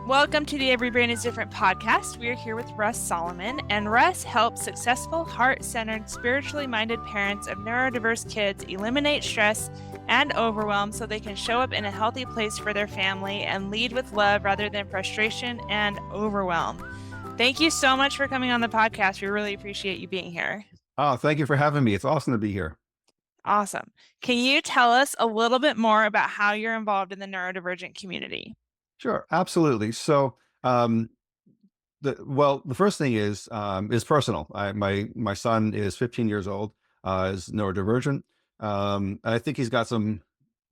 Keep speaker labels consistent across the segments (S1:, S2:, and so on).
S1: Welcome to the Every Brain is Different podcast. We are here with Russ Solomon, and Russ helps successful, heart-centered, spiritually minded parents of neurodiverse kids eliminate stress and overwhelm so they can show up in a healthy place for their family and lead with love rather than frustration and overwhelm. Thank you so much for coming on the podcast. We really appreciate you being here.
S2: Oh, thank you for having me. It's awesome to be here.
S1: Awesome. Can you tell us a little bit more about how you're involved in the neurodivergent community?
S2: Sure, absolutely. So, the first thing is personal. My son is 15 years old, is neurodivergent. And I think he's got some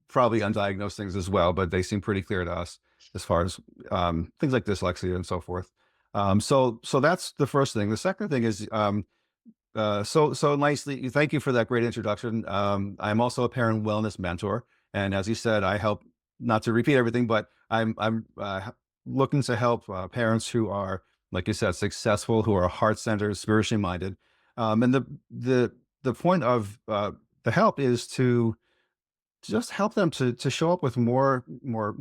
S2: probably undiagnosed things as well, but they seem pretty clear to us as far as things like dyslexia and so forth. So that's the first thing. The second thing is so nicely. Thank you for that great introduction. I'm also a parent wellness mentor, and as you said, I help not to repeat everything, but I'm looking to help parents who are, like you said, successful, who are heart centered, spiritually minded, and the point of the help is to just help them to show up with more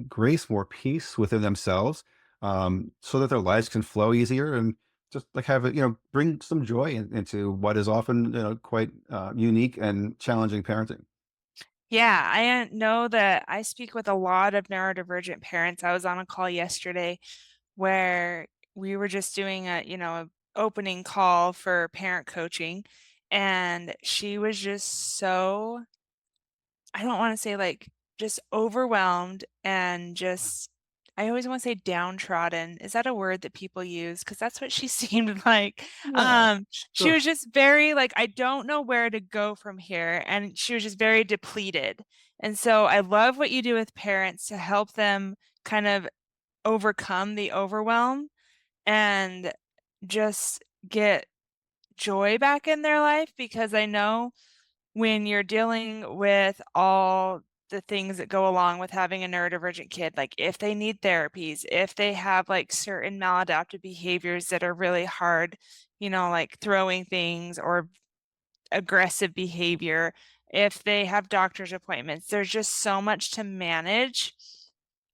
S2: grace, more peace within themselves, so that their lives can flow easier and just like have it, bring some joy into what is often quite unique and challenging parenting.
S1: Yeah, I know that I speak with a lot of neurodivergent parents. I was on a call yesterday where we were just doing a opening call for parent coaching, and she was just so, I don't want to say like just overwhelmed and just, I always want to say downtrodden. Is that a word that people use? Because that's what she seemed like.
S2: Yeah,
S1: She
S2: sure.
S1: was just very like, I don't know where to go from here. And she was just very depleted. And so I love what you do with parents to help them kind of overcome the overwhelm and just get joy back in their life, because I know when you're dealing with all the things that go along with having a neurodivergent kid, like if they need therapies, if they have like certain maladaptive behaviors that are really hard, like throwing things or aggressive behavior, if they have doctor's appointments, there's just so much to manage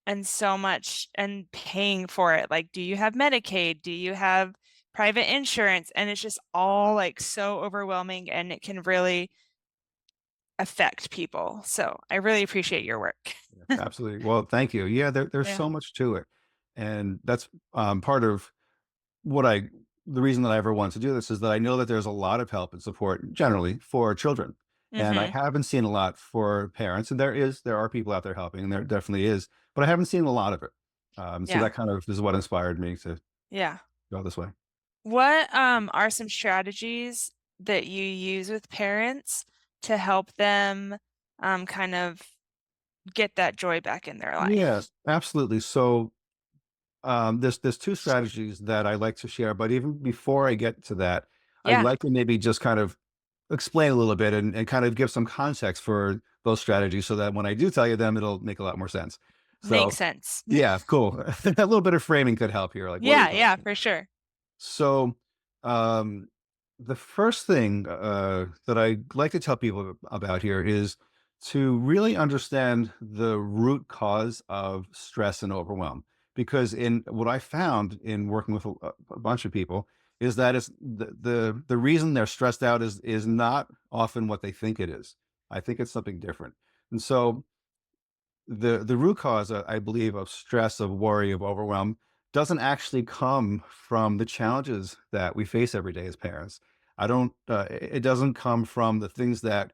S1: and so much and paying for it. Like, do you have Medicaid? Do you have private insurance? And it's just all like so overwhelming, and it can really affect people. So I really appreciate your work.
S2: Absolutely. Well, thank you. Yeah, there's
S1: Yeah.
S2: so much to it, and that's part of what I the reason that I ever wanted to do this is that I know that there's a lot of help and support generally for children. And I
S1: Mm-hmm.
S2: haven't seen a lot for parents, and there are people out there helping, and there definitely is, but I haven't seen a lot of it. So
S1: Yeah.
S2: that kind of is what inspired me to
S1: Yeah.
S2: go this way.
S1: What are some strategies that you use with parents to help them kind of get that joy back in their
S2: Yeah,
S1: life?
S2: absolutely. So there's two strategies that I like to share, but even before I get to that, I'd
S1: Yeah.
S2: like to maybe just kind of explain a little bit and kind of give some context for those strategies so that when I do tell you them, it'll make a lot more sense.
S1: Makes
S2: So,
S1: sense.
S2: yeah, cool. A little bit of framing could help here. Like, what are we
S1: Yeah,
S2: talking
S1: yeah,
S2: about?
S1: for sure.
S2: So, um, the first thing that I like to tell people about here is to really understand the root cause of stress and overwhelm. Because in what I found in working with a bunch of people is that it's the reason they're stressed out is not often what they think it is. I think it's something different. And so the root cause, I believe, of stress, of worry, of overwhelm doesn't actually come from the challenges that we face every day as parents. I don't. It doesn't come from the things that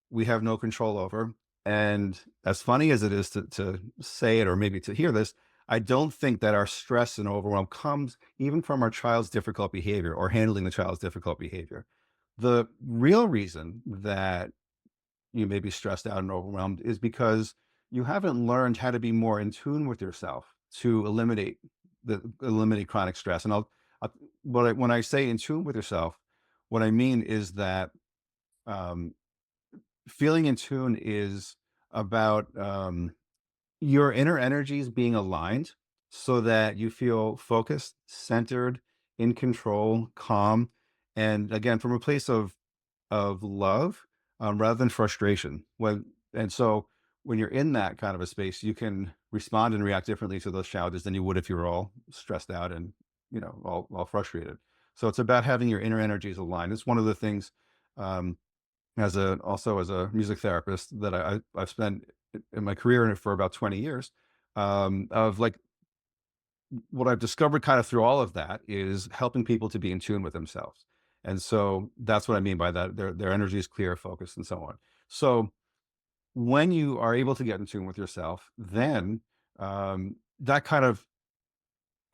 S2: we have no control over. And as funny as it is to say it or maybe to hear this, I don't think that our stress and overwhelm comes even from our child's difficult behavior or handling the child's difficult behavior. The real reason that you may be stressed out and overwhelmed is because you haven't learned how to be more in tune with yourself to eliminate chronic stress. And I'll when I say in tune with yourself, what I mean is that um, feeling in tune is about your inner energies being aligned so that you feel focused, centered, in control, calm, and again from a place of love rather than frustration. And so when you're in that kind of a space, you can respond and react differently to those challenges than you would if you were all stressed out and, all frustrated. So it's about having your inner energies aligned. It's one of the things, um, also as a music therapist, that I've spent in my career for about 20 years, of like what I've discovered kind of through all of that is helping people to be in tune with themselves. And so that's what I mean by that. Their energy is clear, focused, and so on. So when you are able to get in tune with yourself, then that kind of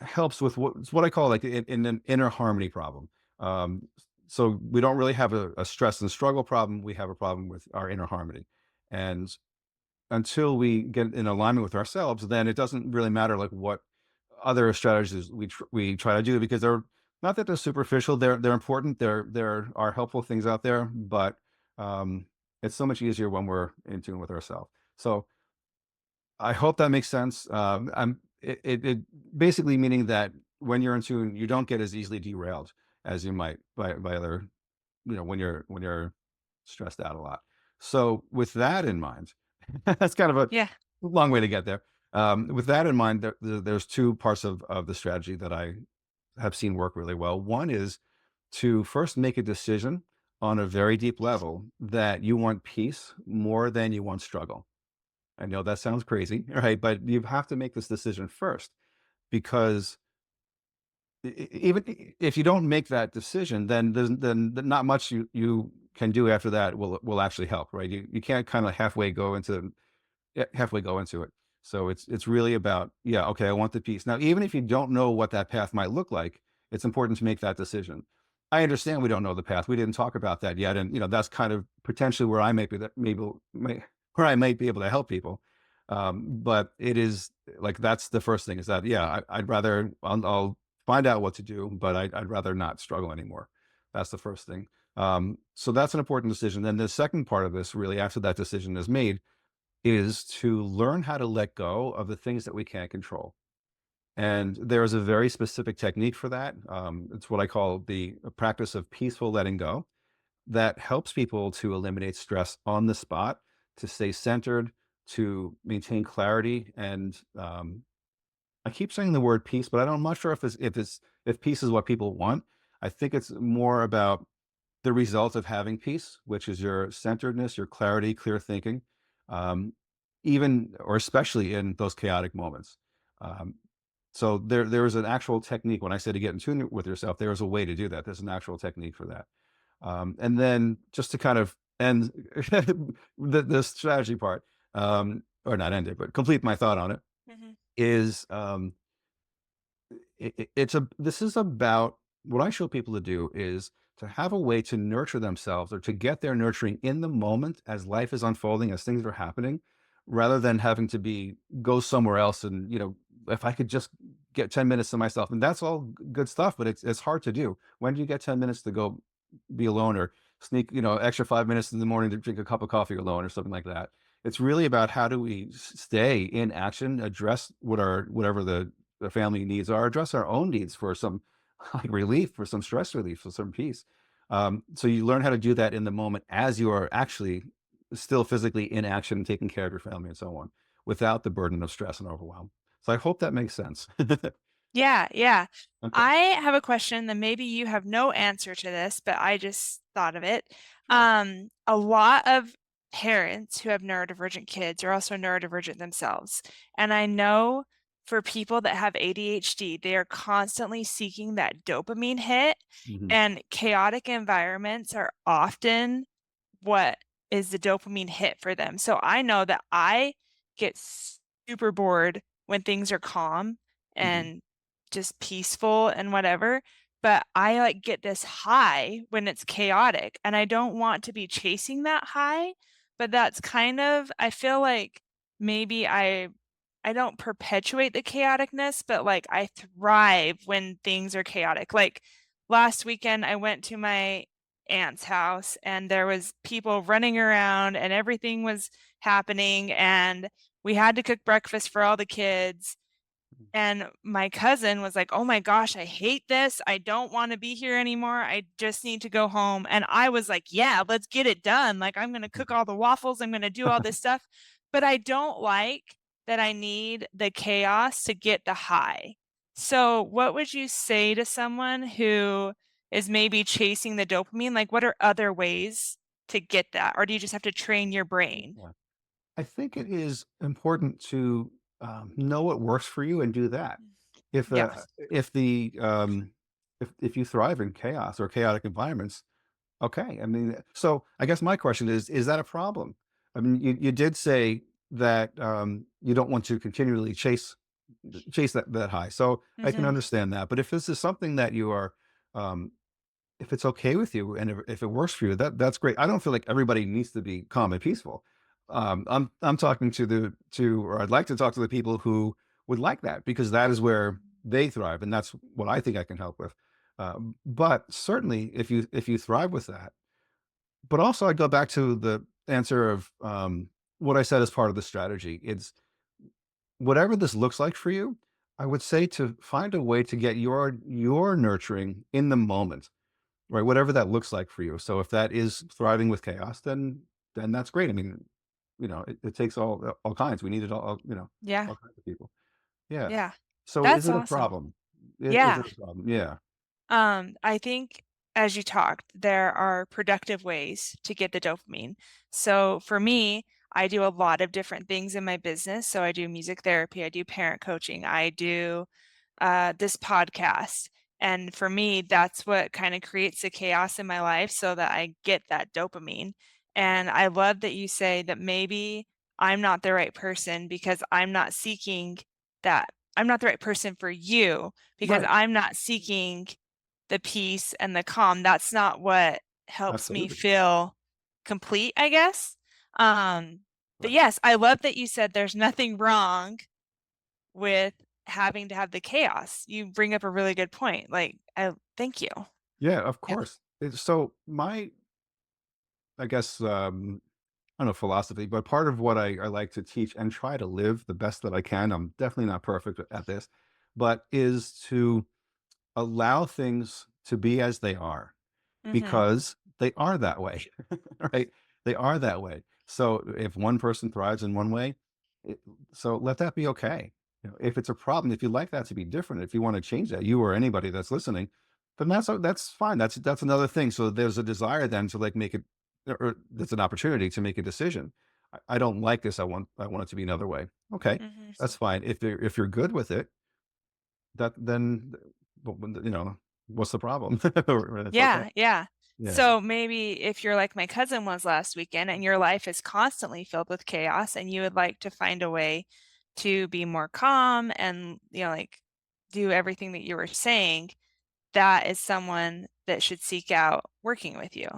S2: helps with what I call like in an inner harmony problem. Um, so we don't really have a stress and struggle problem. We have a problem with our inner harmony. And until we get in alignment with ourselves, then it doesn't really matter like what other strategies we try to do, because they're not that they're superficial. They're important. There are helpful things out there, but um, it's so much easier when we're in tune with ourselves. So I hope that makes sense. It basically meaning that when you're in tune, you don't get as easily derailed as you might by other, when you're stressed out a lot. So with that in mind, that's kind of a
S1: Yeah.
S2: long way to get there. With that in mind, there's two parts of the strategy that I have seen work really well. One is to first make a decision on a very deep level that you want peace more than you want struggle. I know that sounds crazy, right? But you have to make this decision first, because even if you don't make that decision, then not much you can do after that will actually help, right? You can't kind of halfway go into it. So it's really about, yeah, okay, I want the peace. Now, even if you don't know what that path might look like, it's important to make that decision. I understand we don't know the path. We didn't talk about that yet, and that's kind of potentially where I might be that maybe where I might be able to help people. But it is like that's the first thing is that, yeah, I'd rather I'll find out what to do, but I'd rather not struggle anymore. That's the first thing. So that's an important decision. Then the second part of this, really, after that decision is made, is to learn how to let go of the things that we can't control. And there is a very specific technique for that. It's what I call the practice of peaceful letting go, that helps people to eliminate stress on the spot, to stay centered, to maintain clarity. And I keep saying the word peace, but I'm not sure if peace is what people want. I think it's more about the result of having peace, which is your centeredness, your clarity, clear thinking, um, even or especially in those chaotic moments. Um, so there is an actual technique. When I say to get in tune with yourself, there is a way to do that. There's an actual technique for that. And then just to kind of end the strategy part, or not end it, but complete my thought on it,
S1: Hmm.
S2: is it's a this is about what I show people to do is to have a way to nurture themselves or to get their nurturing in the moment as life is unfolding, as things are happening, rather than having to go somewhere else. And if I could just get 10 minutes to myself, and that's all good stuff, but it's hard to do. When do you get 10 minutes to go be alone, or sneak extra 5 minutes in the morning to drink a cup of coffee alone or something like that? It's really about how do we stay in action, address whatever the family needs are, address our own needs for some like relief, for some stress relief, for some peace. So you learn how to do that in the moment as you are actually still physically in action, taking care of your family and so on, without the burden of stress and overwhelm. So I hope that makes sense.
S1: Yeah, yeah.
S2: Okay,
S1: I have a question that maybe you have no answer to this, but I just thought of it.
S2: sure.
S1: A lot of parents who have neurodivergent kids are also neurodivergent themselves. And I know for people that have ADHD, they are constantly seeking that dopamine hit,
S2: Hmm.
S1: and chaotic environments are often what is the dopamine hit for them. So I know that I get super bored when things are calm
S2: Hmm.
S1: and just peaceful and whatever. But I like get this high when it's chaotic, and I don't want to be chasing that high. But that's kind of, I feel like maybe I don't perpetuate the chaoticness, but like I thrive when things are chaotic. Like last weekend, I went to my aunt's house and there was people running around and everything was happening, and we had to cook breakfast for all the kids. And my cousin was like, "Oh my gosh, I hate this. I don't want to be here anymore. I just need to go home." And I was like, "Yeah, let's get it done. Like, I'm going to cook all the waffles. I'm going to do all this stuff." but I don't like that I need the chaos to get the high. So, what would you say to someone who is maybe chasing the dopamine? Like, what are other ways to get that? Or do you just have to train your brain?
S2: Yeah. I think it is important to know what works for you and do that. If
S1: Yeah.
S2: if you thrive in chaos or chaotic environments, okay. I mean, so I guess my question is that a problem? I mean, you did say that you don't want to continually chase that high. So I can
S1: Hmm.
S2: understand that. But if this is something that you are um, if it's okay with you and if it works for you, that's great. I don't feel like everybody needs to be calm and peaceful. I'm talking or I'd like to talk to the people who would like that because that is where they thrive, and that's what I think I can help with. But certainly, if you thrive with that, but also I go back to the answer of what I said as part of the strategy. It's whatever this looks like for you. I would say to find a way to get your nurturing in the moment. Right, whatever that looks like for you. So if that is thriving with chaos, then that's great. I mean, it takes all kinds. We need it all,
S1: Yeah.
S2: all kinds of people. Yeah.
S1: Yeah.
S2: So is
S1: That's
S2: it a
S1: awesome.
S2: problem? Is
S1: Yeah.
S2: it a problem? Yeah.
S1: I think as you talked, there are productive ways to get the dopamine. So for me, I do a lot of different things in my business. So I do music therapy, I do parent coaching, I do this podcast. And for me, that's what kind of creates the chaos in my life so that I get that dopamine. And I love that you say that maybe I'm not the right person because I'm not seeking that. I'm not the right person for you because
S2: Right.
S1: I'm not seeking the peace and the calm. That's not what helps me
S2: Absolutely.
S1: feel complete, I guess. Um, but
S2: Right.
S1: yes, I love that you said there's nothing wrong with having to have the chaos. You bring up a really good point. Like, I thank you.
S2: Yeah, of
S1: Yeah.
S2: course. So my, I guess, I don't know, philosophy, but part of what I like to teach and try to live the best that I can. I'm definitely not perfect at this, but is to allow things to be as they are
S1: Mhm.
S2: because they are that way, right? They are that way. So if one person thrives in one way, it, so let that be okay. If it's a problem, if you'd like that to be different, if you want to change that, you or anybody that's listening, then that's fine. That's another thing. So there's a desire then to like make it, or there's an opportunity to make a decision. I don't like this. I want it to be another way. Okay,
S1: Mhm.
S2: that's fine. If you're good with it, that then, what's the problem? It's okay.
S1: Yeah, yeah.
S2: Yeah,
S1: So maybe if you're like my cousin was last weekend and your life is constantly filled with chaos and you would like to find a way to be more calm and, like do everything that you were saying, that is someone that should seek out working with you.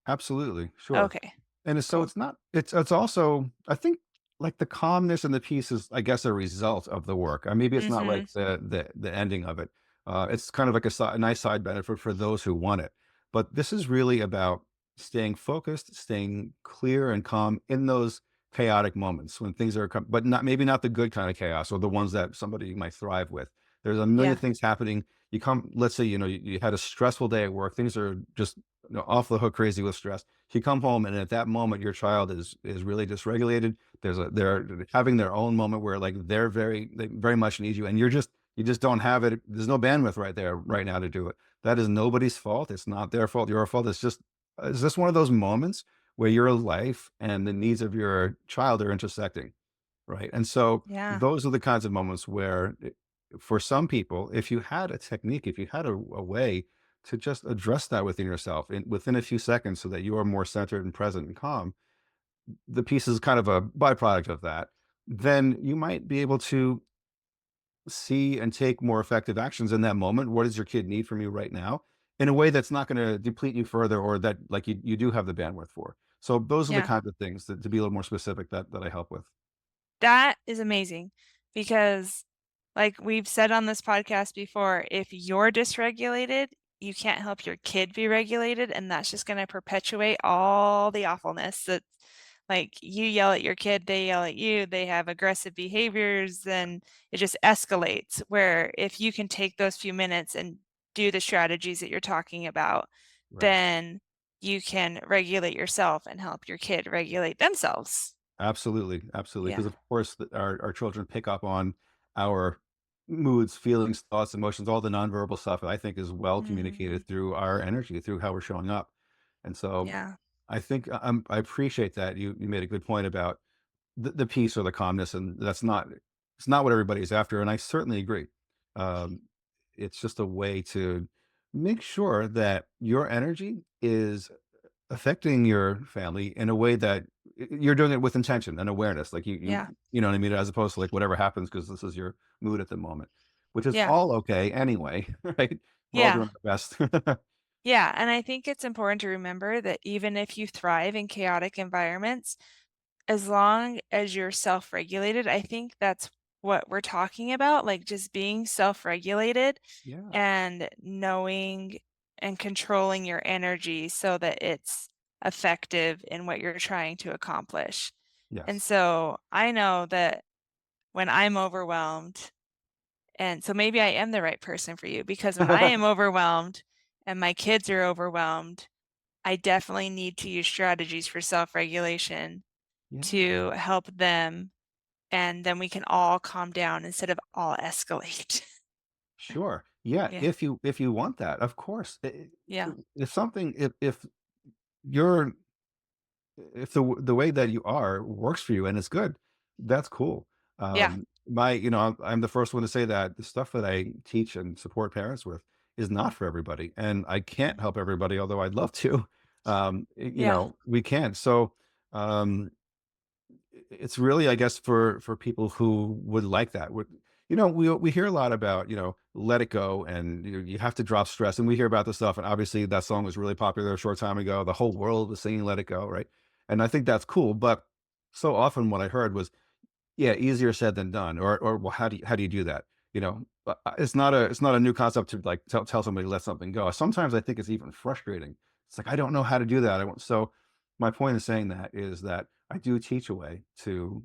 S2: absolutely, sure.
S1: Okay,
S2: So
S1: cool.
S2: it's also, I think, like the calmness and the peace is, I guess, a result of the work. Maybe it's not like
S1: Mhm.
S2: the ending of it. It's kind of like a nice side benefit for those who want it. But this is really about staying focused, staying clear and calm in those chaotic moments when things are, but not, maybe not the good kind of chaos or the ones that somebody might thrive with. There's a million
S1: Yeah.
S2: things happening. Let's say, you had a stressful day at work. Things are just, off the hook crazy with stress. You come home and at that moment your child is really dysregulated. They're having their own moment where like they very much need you, and you just don't have it. There's no bandwidth right there right now to do it. That is nobody's fault. It's not their fault, your fault. It's just one of those moments where your life and the needs of your child are intersecting, right? And so
S1: Yeah.
S2: those are the kinds of moments where, for some people, if you had a technique, if you had a way to just address that within yourself within a few seconds so that you are more centered and present and calm, the piece is kind of a byproduct of that, then you might be able to see and take more effective actions in that moment. What does your kid need from you right now? In a way that's not going to deplete you further, or that like you do have the bandwidth for. So those are the
S1: Yeah.
S2: kinds of things that, to be a little more specific, that I help with.
S1: That is amazing because, like we've said on this podcast before, if you're dysregulated, you can't help your kid be regulated, and that's just going to perpetuate all the awfulness that, like, you yell at your kid, they yell at you, they have aggressive behaviors, then it just escalates. Where if you can take those few minutes and do the strategies that you're talking about,
S2: Right.
S1: then you can regulate yourself and help your kid regulate themselves.
S2: Absolutely, absolutely.
S1: Yeah.
S2: Because of course, our children pick up on our moods, feelings, thoughts, emotions, all the nonverbal stuff. I think is well
S1: Hmm.
S2: communicated through our energy, through how we're showing up. And so,
S1: Yeah.
S2: I think I appreciate that you made a good point about the peace or the calmness, and that's not it's not what everybody's after. And I certainly agree. Um, it's just a way to make sure that your energy is affecting your family in a way that you're doing it with intention and awareness, like
S1: Yeah.
S2: you know what I mean, as opposed to like whatever happens because this is your mood at the moment, which is
S1: Yeah.
S2: all okay anyway, right? We're all
S1: Yeah.
S2: doing our best.
S1: Yeah. And I think it's important to remember that even if you thrive in chaotic environments, as long as you're self-regulated, I think that's what we're talking about, like just being self-regulated
S2: Yeah.
S1: and knowing and controlling your energy so that it's effective in what you're trying to accomplish. And
S2: Yes.
S1: so I know that when I'm overwhelmed, and so maybe I am the right person for you because when I am overwhelmed and my kids are overwhelmed, I definitely need to use strategies for self-regulation
S2: Yeah.
S1: to help them, and then we can all calm down instead of all escalate.
S2: Sure. Yeah.
S1: Yeah.
S2: If you want that, of course.
S1: Yeah.
S2: If something, if you're if the way that you are works for you and it's good, that's cool.
S1: Yeah.
S2: I'm the first one to say that the stuff that I teach and support parents with is not for everybody, and I can't help everybody, although I'd love to.
S1: Yeah.
S2: We can't. So, um, it's really, I guess, for people who would like that. We hear a lot about let it go, and you have to drop stress, and we hear about this stuff. And obviously, that song was really popular a short time ago. The whole world was singing "Let It Go," right? And I think that's cool. But so often, what I heard was, "Yeah, easier said than done," or "Well, how do you do that?" It's not a new concept to like tell somebody to let something go. Sometimes I think it's even frustrating. It's like I don't know how to do that. So my point in saying that is that I do teach a way to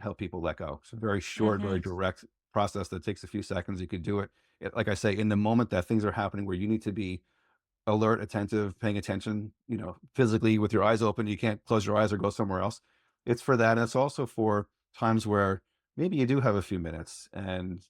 S2: help people let go. It's a very short, very
S1: Mhm.
S2: direct process that takes a few seconds. You could do it, like I say, in the moment that things are happening where you need to be alert, attentive, paying attention, physically with your eyes open. You can't close your eyes or go somewhere else. It's for that. And it's also for times where maybe you do have a few minutes and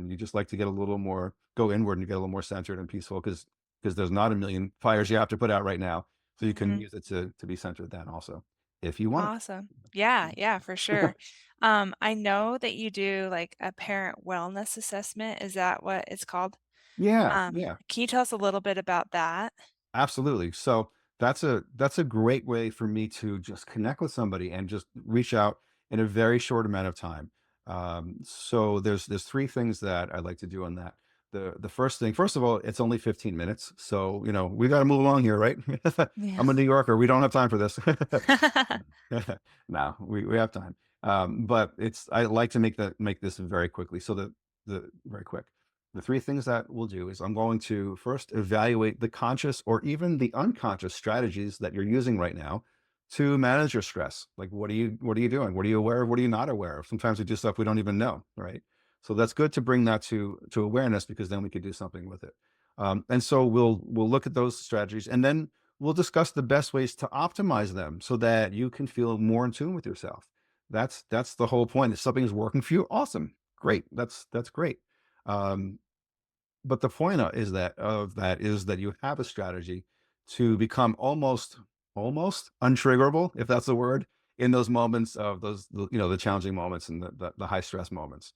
S2: you just like to get a little more, go inward and get a little more centered and peaceful because there's not a million fires you have to put out right now. So you can
S1: Mhm.
S2: use it to be centered then also, if you want
S1: Awesome. Yeah, yeah, for
S2: it.
S1: sure. I know that you do like a parent wellness assessment. Is that what it's called?
S2: Yeah. Yeah.
S1: Can you tell us a little bit about that?
S2: Absolutely. So that's a great way for me to just connect with somebody and just reach out in a very short amount of time. So there's three things that I like to do on that. The first thing, first of all, it's only 15 minutes, so we got to move along here, right?
S1: Yeah.
S2: I'm a New Yorker. We don't have time for this. No, we have time. But I like to make this very quickly. So the very quick. The three things that we'll do is I'm going to first evaluate the conscious or even the unconscious strategies that you're using right now to manage your stress. Like what are you doing? What are you aware of? What are you not aware of? Sometimes we do stuff we don't even know, right? So that's good to bring that to awareness because then we could do something with it. And so we'll look at those strategies and then we'll discuss the best ways to optimize them so that you can feel more in tune with yourself. That's the whole point. If something is working for you, awesome, great. That's great. Um, but the point is that you have a strategy to become almost untriggerable, if that's a word, in those moments of the challenging moments and the high stress moments.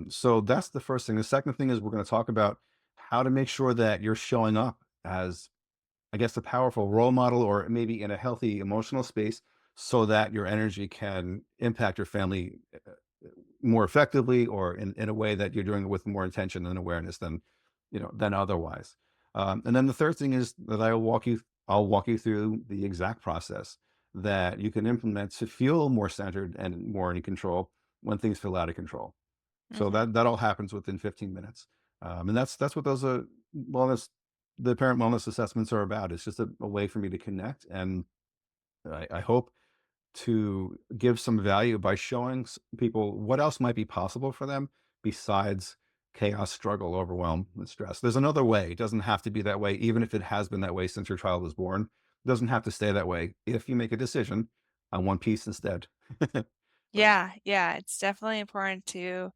S2: So that's the first thing. The second thing is we're going to talk about how to make sure that you're showing up as, I guess, a powerful role model or maybe in a healthy emotional space so that your energy can impact your family more effectively or in a way that you're doing it with more intention and awareness than otherwise. And then the third thing is that I'll walk you through the exact process that you can implement to feel more centered and more in control when things feel out of control. So
S1: Mhm.
S2: that all happens within 15 minutes. And that's what those wellness the parent wellness assessments are about. It's just a way for me to connect, and I hope to give some value by showing people what else might be possible for them besides chaos, struggle, overwhelm, and stress. There's another way. It doesn't have to be that way, even if it has been that way since your child was born. It doesn't have to stay that way if you make a decision. I want peace instead. But
S1: Yeah, yeah, it's definitely important to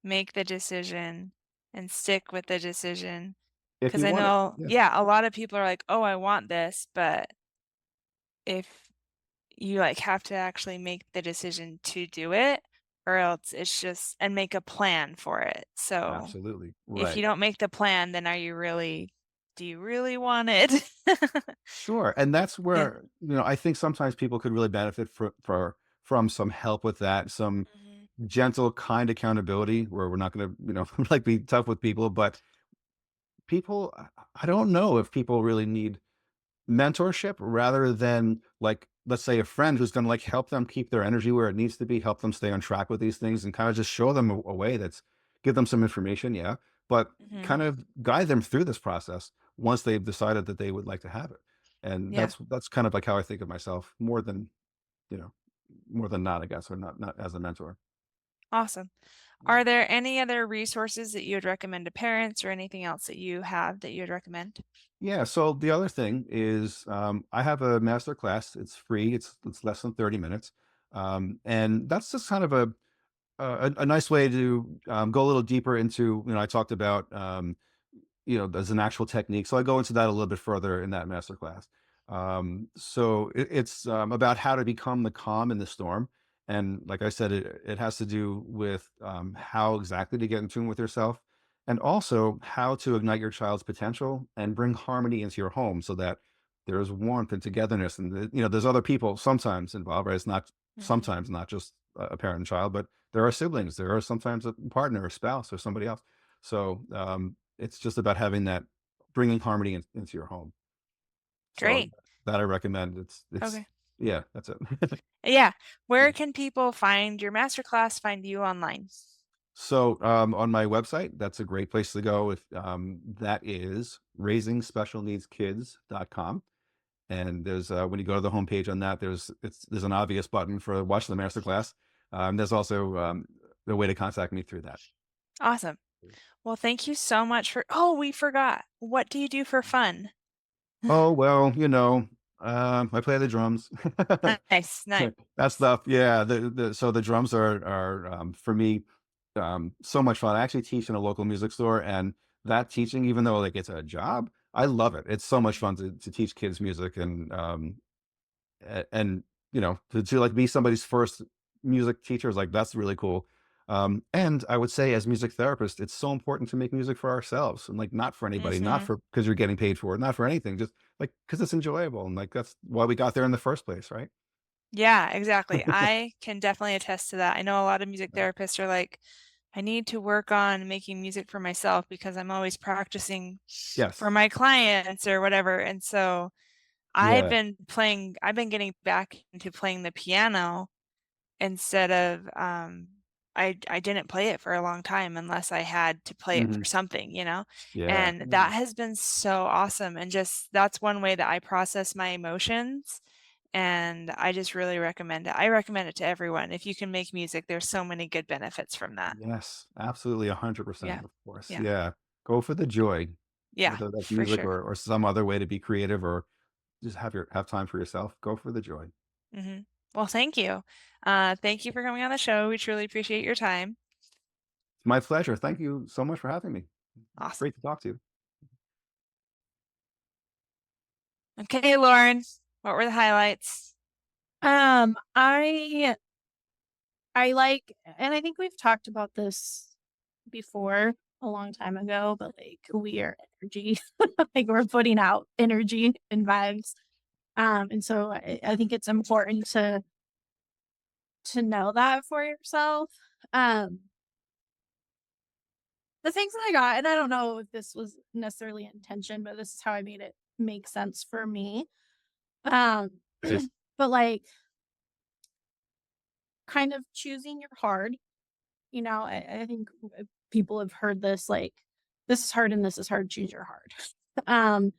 S1: make the decision and stick with the decision.
S2: if
S1: Because
S2: you
S1: I
S2: want it,
S1: know,
S2: yeah,
S1: yeah, a lot of people are like, "Oh, I want this," but if you, like, have to actually make the decision to do it, or else it's just and make a plan for it. So,
S2: absolutely.
S1: if you
S2: Right.
S1: don't make the plan, then are you really do you really want it?
S2: Sure. And that's
S1: Yeah.
S2: where, I think sometimes people could really benefit from some help with that, some
S1: Mhm,
S2: gentle, kind accountability where we're not going to, like be tough with people. But people, I don't know if people really need mentorship rather than, like, let's say a friend who's going to like help them keep their energy where it needs to be, help them stay on track with these things and kind of just show them a way that's give them some information. Yeah. But
S1: mhm.
S2: kind of guide them through this process once they've decided that they would like to have it. And
S1: Yeah,
S2: that's kind of like how I think of myself more than, you know, more than not, I guess, or not as a mentor.
S1: awesome. Are there any other resources that you would recommend to parents or anything else that you have that you would recommend?
S2: Yeah. So the other thing is, I have a master class. It's free. It's less than 30 minutes. And that's just kind of a nice way to go a little deeper into, I talked about, there's an actual technique. So I go into that a little bit further in that master class. So it's about how to become the calm in the storm. And like I said, it has to do with how exactly to get in tune with yourself, and also how to ignite your child's potential and bring harmony into your home so that there's warmth and togetherness. And, there's other people sometimes involved, right? It's not
S1: Mhm.
S2: sometimes not just a parent and child, but there are siblings, there are sometimes a partner, or spouse, or somebody else. So it's just about having that, bringing harmony into your home. So
S1: Great.
S2: that I recommend. It's
S1: Okay.
S2: yeah, that's it.
S1: Yeah. Where can people find your masterclass, find you online?
S2: So on my website, that's a great place to go. If that is raisingspecialneedskids.com. And there's when you go to the homepage on that, there's an obvious button for watch the masterclass. There's also a way to contact me through that.
S1: Awesome. Well, thank you so much for oh, we forgot. What do you do for fun?
S2: Oh, well, I play the drums.
S1: Nice, nice.
S2: That stuff, yeah, so the drums are, for me, so much fun. I actually teach in a local music store, and that teaching, even though, like, it's a job, I love it. It's so much fun to teach kids music, and to like be somebody's first music teacher is like that's really cool. And I would say as music therapist, it's so important to make music for ourselves and like not for anybody, not
S1: Mhm.
S2: for because you're getting paid for it, not for anything, just like because it's enjoyable and like that's why we got there in the first place, right?
S1: Yeah, exactly. I can definitely attest to that. I know a lot of music therapists are like, I need to work on making music for myself because I'm always practicing for
S2: Yes.
S1: my clients or whatever. And so
S2: Yeah.
S1: I've been getting back into playing the piano instead of I didn't play it for a long time unless I had to play it for
S2: Hmm.
S1: something,
S2: Yeah.
S1: and
S2: Yeah.
S1: that has been so awesome, and just that's one way that I process my emotions, and I just really recommend it. I recommend it to everyone. If you can make music, there's so many good benefits from that.
S2: Yes. Absolutely. 100%.
S1: Yeah.
S2: Of course.
S1: Yeah.
S2: Yeah. Go for the joy,
S1: Yeah,
S2: whether that's
S1: for
S2: music
S1: sure.
S2: or some other way to be creative or just have time for yourself. Go for the joy.
S1: Mhm. Well, thank you. Thank you for coming on the show. We truly appreciate your time.
S2: It's my pleasure. Thank you so much for having me.
S1: Awesome.
S2: Great to talk to you.
S1: Okay, Lauren, what were the highlights?
S3: I like, and I think we've talked about this before a long time ago, but like we are energy, like we're putting out energy and vibes. And so I think it's important to know that for yourself. Um, the things that I got, and I don't know if this was necessarily intention, but this is how I made it make sense for me. Um, but like kind of choosing your hard. I think people have heard this, like, "This is hard and this is hard, choose your hard." Um,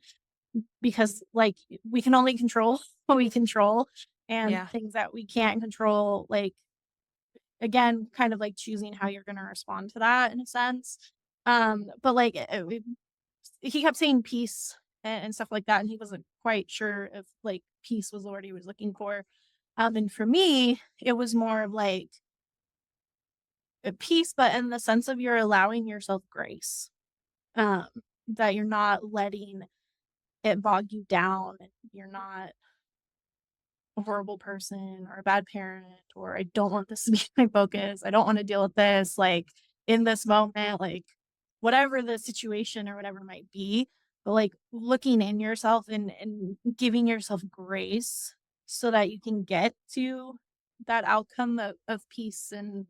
S3: because, like, we can only control what we control, and
S1: Yeah.
S3: things that we can't control, like, again, kind of like choosing how you're gonna respond to that in a sense. But, like, he kept saying peace and stuff like that, and he wasn't quite sure if, like, peace was the word he was looking for. And for me, it was more of like a peace, but in the sense of you're allowing yourself grace, um, that you're not letting it bog you down. And you're not a horrible person or a bad parent, or I don't want this to be my focus. I don't want to deal with this like in this moment, like whatever the situation or whatever might be. But like looking in yourself and giving yourself grace so that you can get to that outcome of peace and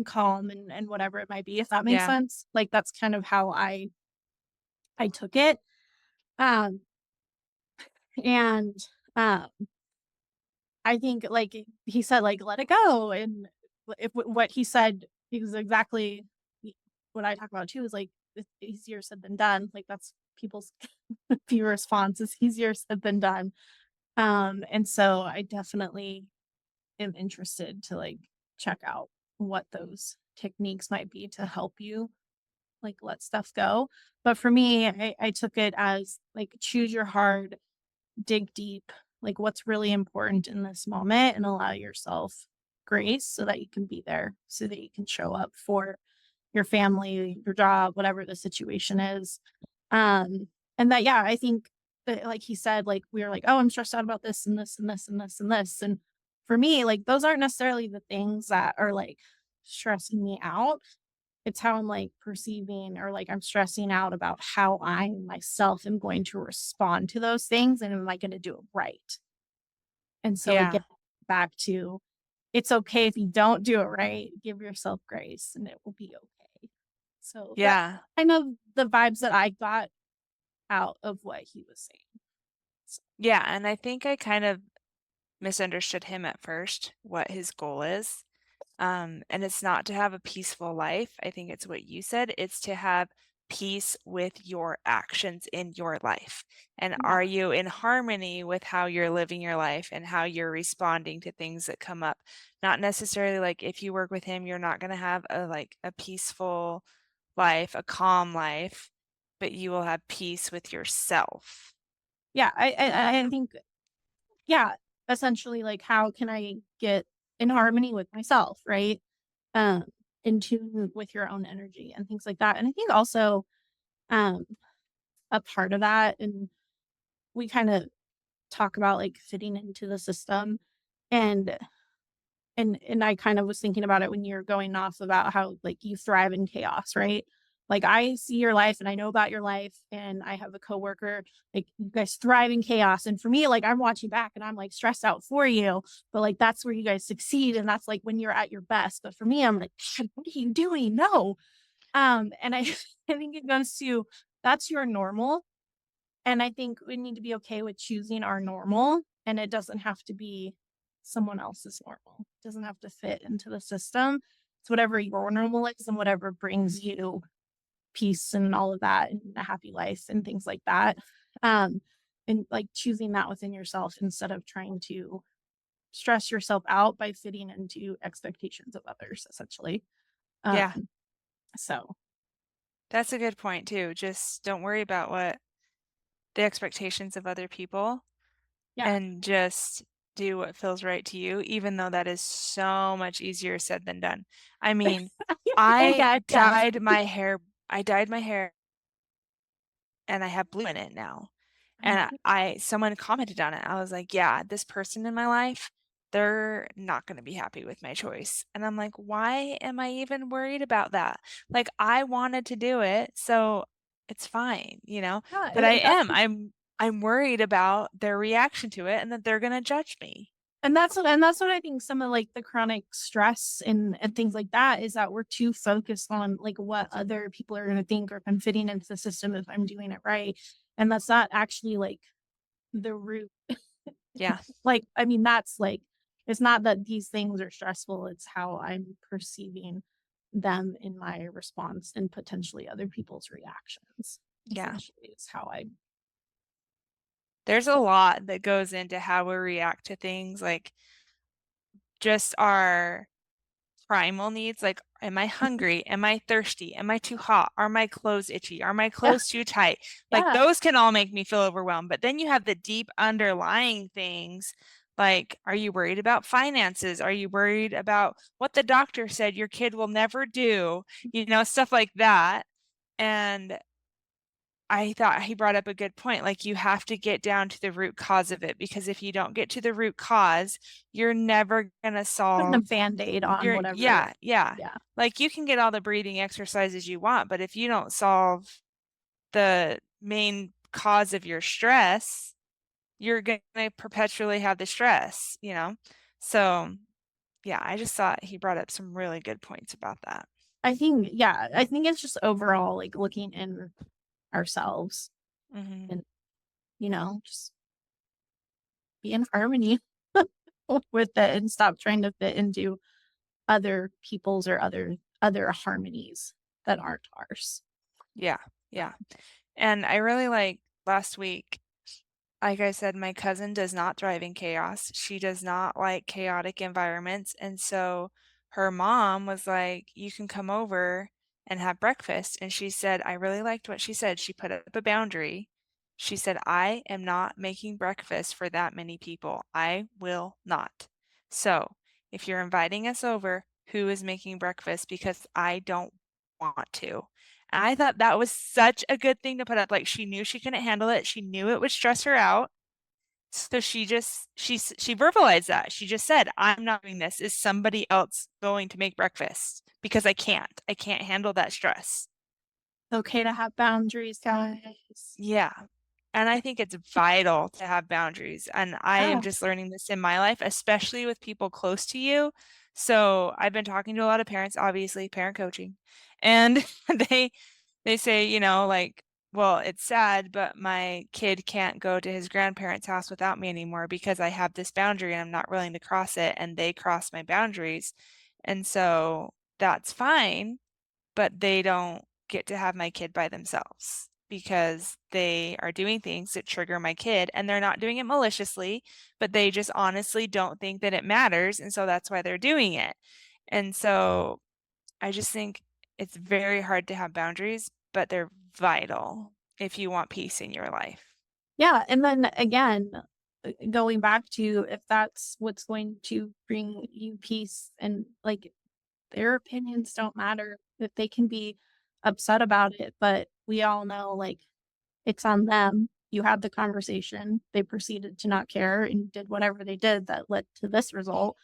S3: calm and whatever it might be, if that makes
S1: Yeah.
S3: sense. Like that's kind of how I took it. Um and um I think, like, he said, like, "Let it go," and if what he said is exactly y what I talk about too, is, like, it's easier said than done, like, that's people's view response is easier said than done, and so I definitely am interested to, like, check out what those techniques might be to help you, like, let stuff go, but for me, I took it as, like, choose your hard, dig deep, like what's really important in this moment and allow yourself grace so that you can be there, so that you can show up for your family, your job, whatever the situation is. Um, and that, yeah, I think that, like he said, like we were like, oh, I'm stressed out about this and this and this and this and this. And for me, like those aren't necessarily the things that are like stressing me out. It's how I'm, like, perceiving or, like, I'm stressing out about how I myself am going to respond to those things, and am I gonna do it right? And so, again,
S1: Yeah.
S3: back to, it's okay if you don't do it right, give yourself grace, and it will be okay. So, that
S1: Yeah.
S3: kind of the vibes that I got out of what he was saying. So
S1: Yeah. And I think I kind of misunderstood him at first, what his goal is. And it's not to have a peaceful life. I think it's what you said. It's to have peace with your actions in your life. And
S3: yeah,
S1: are you in harmony with how you're living your life and how you're responding to things that come up? Not necessarily like if you work with him, you're not going to have a peaceful life, a calm life, but you will have peace with yourself.
S3: yeah, I think, yeah, essentially, like, how can I get in harmony with myself, right? Um, in tune with your own energy and things like that, and I think also, um a part of that, and we kind of talk about like fitting into the system, and and I kind of was thinking about it when you're going off about how like you thrive in chaos, right? Like I see your life and I know about your life, and I have a coworker, like you guys thrive in chaos, and for me, like I'm watching back and I'm like stressed out for you, but like that's where you guys succeed, and that's like when you're at your best. But for me, I'm like, "God, what are you doing? No." And I I think it goes to, that's your normal. And I think we need to be okay with choosing our normal, and it doesn't have to be someone else's normal. It doesn't have to fit into the system. It's whatever your normal is and whatever brings you peace and all of that and a happy life and things like that. Um, and like choosing that within yourself instead of trying to stress yourself out by fitting into expectations of others, essentially.
S1: Yeah,
S3: Um, so
S1: that's a good point too. Just don't worry about what the expectations of other people
S3: yeah.
S1: and just do what feels right to you, even though that is so much easier said than done. I mean, I
S3: Yeah, yeah.
S1: dyed my hair I dyed my hair and I have blue in it now. And
S3: Mhm.
S1: someone commented on it. I was like, "Yeah, this person in my life, they're not gonna be happy with my choice." And I'm like, "Why am I even worried about that?" Like, I wanted to do it, so it's fine, you know?
S3: Yeah,
S1: But I
S3: that's
S1: am. I'm worried about their reaction to it and that they're gonna judge me.
S3: and that's what I think some of, like, the chronic stress and things like that is that we're too focused on, like, what other people are gonna think, or if I'm fitting into the system, if I'm doing it right, and that's not actually, like, the root.
S1: Yeah,
S3: Like, I mean, that's, like, it's not that these things are stressful, it's how I'm perceiving them in my response and potentially other people's reactions,
S1: yeah.
S3: essentially, is how I.
S1: There's a
S3: So
S1: lot that goes into how we react to things, like, just our primal needs, like, am I hungry? Am I thirsty? Am I too hot? Are my clothes itchy? Are my
S3: yeah,
S1: clothes too tight? Like,
S3: yeah,
S1: those can all make me feel overwhelmed, but then you have the deep underlying things, Like, are you worried about finances? Are you worried about what the doctor said your kid will never do? Stuff like that. And I thought he brought up a good point. Like, you have to get down to the root cause of it, because if you don't get to the root cause, you're never going to
S3: Putting a
S1: solve
S3: Band-Aid on whatever.
S1: yeah.
S3: Yeah.
S1: Like, you can get all the breathing exercises you want, but if you don't solve the main cause of your stress, you're going to perpetually have the stress, So, yeah, I just thought he brought up some really good points about that.
S3: I think it's just overall like looking in ourselves and, just be in harmony with it and stop trying to fit into other people's or other harmonies that aren't ours.
S1: Yeah. And I really like last week, like I said, my cousin does not thrive in chaos. She does not like chaotic environments. And so her mom was like, you can come over and have breakfast. And she said, I really liked what she said. She put up a boundary. She said, I am not making breakfast for that many people. I will not. So if you're inviting us over, who is making breakfast? Because I don't want to. And I thought that was such a good thing to put up. Like, she knew she couldn't handle it. She knew it would stress her out. So she verbalized that. She just said, I'm not doing this. Is somebody else going to make breakfast? Because I can't handle that stress.
S3: Okay to have boundaries, guys.
S1: Yeah. And I think it's vital to have boundaries. And I am just learning this in my life, especially with people close to you. So I've been talking to a lot of parents, obviously parent coaching, and they say, like, well, it's sad, but my kid can't go to his grandparents' house without me anymore because I have this boundary and I'm not willing to cross it, and they cross my boundaries. And so that's fine, but they don't get to have my kid by themselves because they are doing things that trigger my kid, and they're not doing it maliciously, but they just honestly don't think that it matters. And so that's why they're doing it. And so I just think it's very hard to have boundaries, but they're vital if you want peace in your life.
S3: Yeah. And then again, going back to if that's what's going to bring you peace, and like their opinions don't matter, that they can be upset about it, but we all know like it's on them. You had the conversation, they proceeded to not care and did whatever they did that led to this result.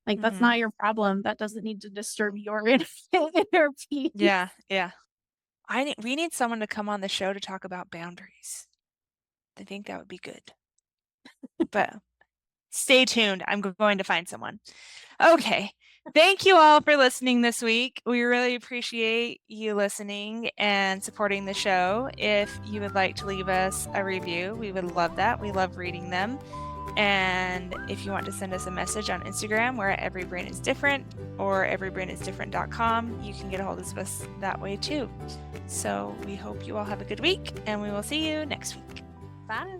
S3: Like, that's not your problem. That doesn't need to disturb your inner peace.
S1: Yeah. We need someone to come on the show to talk about boundaries. I think that would be good. But stay tuned. I'm going to find someone. Okay. Thank you all for listening this week. We really appreciate you listening and supporting the show. If you would like to leave us a review, we would love that. We love reading them. And if you want to send us a message on Instagram, we're at everybrainisdifferent or everybrainisdifferent.com. You can get a hold of us that way too. So we hope you all have a good week, and we will see you next week.
S3: Bye.